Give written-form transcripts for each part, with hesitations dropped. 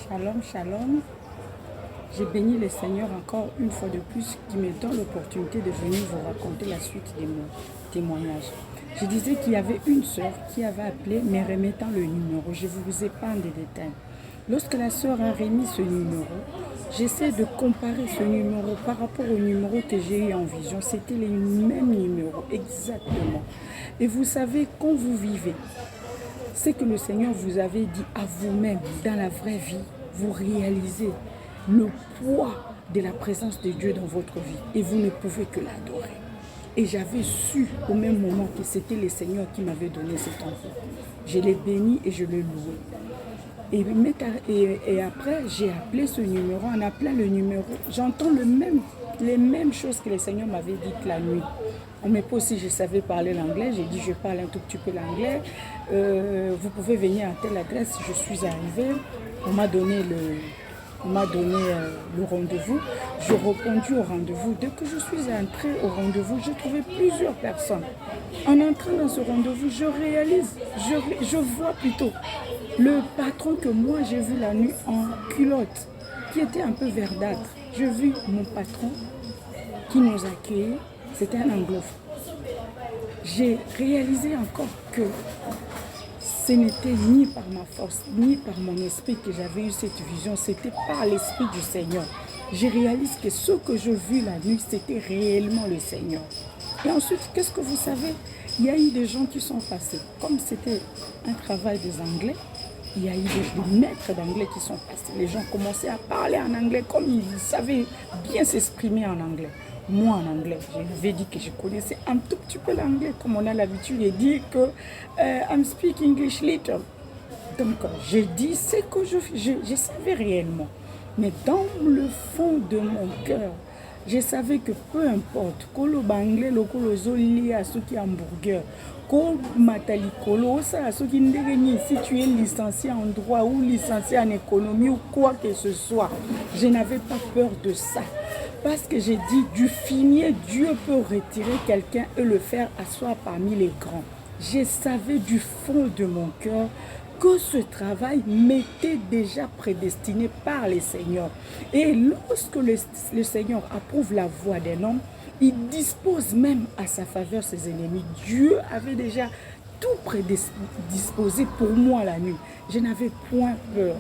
Shalom, shalom. J'ai béni le Seigneur encore une fois de plus qui me donne l'opportunité de venir vous raconter la suite de mon témoignage. Je disais qu'il y avait une sœur qui avait appelé me remettant le numéro. Je vous épargne des détails. Lorsque la sœur a remis ce numéro, j'essaie de comparer ce numéro par rapport au numéro que j'ai eu en vision. C'était les mêmes numéros, exactement. Et vous savez, quand vous vivez, c'est que le Seigneur vous avait dit à vous-même, dans la vraie vie, vous réalisez le poids de la présence de Dieu dans votre vie et vous ne pouvez que l'adorer. Et j'avais su au même moment que c'était le Seigneur qui m'avait donné cet enfant. Je l'ai béni et je l'ai loué. Et après, j'ai appelé ce numéro. En appelant le numéro, j'entends les mêmes choses que le Seigneur m'avait dites la nuit. On me pose si je savais parler l'anglais. J'ai dit, je parle un tout petit peu l'anglais. Vous pouvez venir à telle adresse. Je suis arrivée. On m'a donné le rendez-vous. J'ai répondu au rendez-vous. Dès que je suis entrée au rendez-vous, j'ai trouvé plusieurs personnes. En entrant dans ce rendez-vous, je réalise, je vois plutôt le patron que moi j'ai vu la nuit en culotte, qui était un peu verdâtre. J'ai vu mon patron qui nous accueillait, c'était un anglophone. J'ai réalisé encore que ce n'était ni par ma force, ni par mon esprit que j'avais eu cette vision, c'était par l'Esprit du Seigneur. J'ai réalisé que ce que je vis la nuit, c'était réellement le Seigneur. Et ensuite, qu'est-ce que vous savez? Il y a eu des gens qui sont passés. Comme c'était un travail des Anglais, il y a eu des maîtres d'anglais qui sont passés. Les gens commençaient à parler en anglais comme ils savaient bien s'exprimer en anglais. Moi, en anglais, j'avais dit que je connaissais un tout petit peu l'anglais, comme on a l'habitude de dire que I'm speak English little. Donc, j'ai dit ce que je savais réellement. Mais dans le fond de mon cœur, je savais que peu importe, kolo banglais, le kolo zoli à ceux qui hamburger, kolo matalikolo, ça à ceux qui ndegeni, si tu es licencié en droit ou licencié en économie ou quoi que ce soit, je n'avais pas peur de ça. Parce que j'ai dit, du fumier, Dieu peut retirer quelqu'un et le faire asseoir parmi les grands. Je savais du fond de mon cœur que ce travail m'était déjà prédestiné par les seigneurs. Et lorsque le Seigneur approuve la voix d'un homme, il dispose même à sa faveur ses ennemis. Dieu avait déjà tout prédisposé pour moi la nuit. Je n'avais point peur.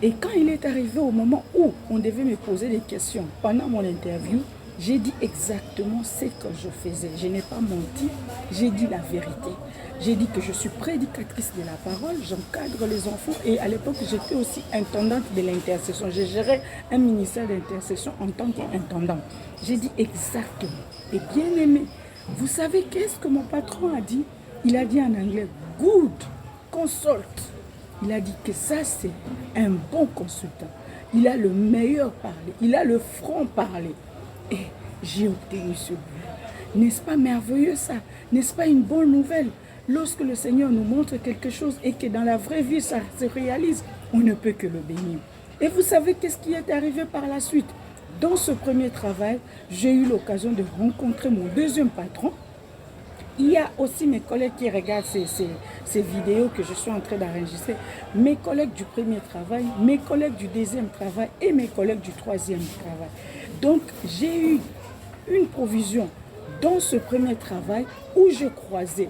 Et quand il est arrivé au moment où on devait me poser des questions pendant mon interview, j'ai dit exactement ce que je faisais. Je n'ai pas menti, j'ai dit la vérité. J'ai dit que je suis prédicatrice de la parole, j'encadre les enfants et à l'époque j'étais aussi intendante de l'intercession. Je gérais un ministère d'intercession en tant qu'intendante. J'ai dit exactement. Et bien aimé, vous savez qu'est-ce que mon patron a dit? Il a dit en anglais, good, consult. Il a dit que ça, c'est un bon consultant. Il a le meilleur parler. Il a le franc parler. Et j'ai obtenu ce but. N'est-ce pas merveilleux ça? N'est-ce pas une bonne nouvelle? Lorsque le Seigneur nous montre quelque chose et que dans la vraie vie, ça se réalise, on ne peut que le bénir. Et vous savez qu'est-ce qui est arrivé par la suite? Dans ce premier travail, j'ai eu l'occasion de rencontrer mon deuxième patron. Il y a aussi mes collègues qui regardent ces vidéos que je suis en train d'enregistrer. Mes collègues du premier travail, mes collègues du deuxième travail et mes collègues du troisième travail. Donc, j'ai eu une provision dans ce premier travail où je croisais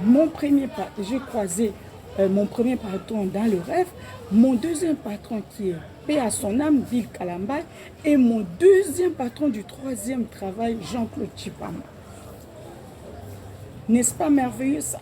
mon premier patron dans le rêve, mon deuxième patron qui est paix à son âme, Bill Kalambay, et mon deuxième patron du troisième travail, Jean-Claude Chipama. N'est-ce pas merveilleux ça?